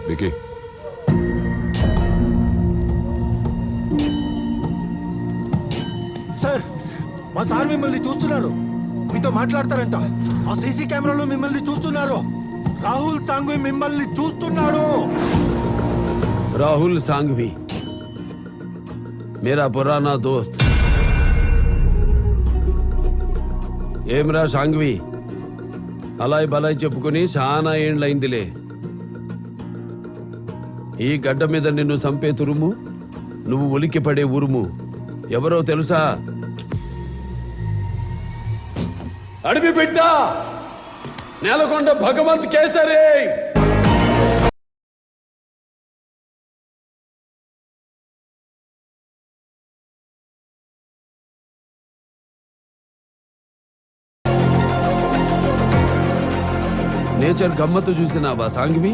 Wiki sir మా sir మిమ్మల్ని చూస్తున్నారు, మీతో మాట్లాడతారంట. ఆ సీసీ కెమెరాలో మిమ్మల్ని చూస్తున్నారు. రాహుల్ సాంఘవి మిమ్మల్ని చూస్తున్నాడు. राहुल सांघवी मेरा पुराना दोस्त. ఏమ్రా సాంఘవి, అలాయ్ బలాయ్ చెప్పుకుని చాలా ఏండ్లయిందిలే. ఈ గడ్డ మీద నిన్ను చంపే తురుము, నువ్వు ఉలికి పడే ఉరుము ఎవరో తెలుసా? అడవి బిడ్డ నేలకొండ భగవంత్ కేసరి. నేచర్ గమ్మత్తు చూసినావా సాంఘవి?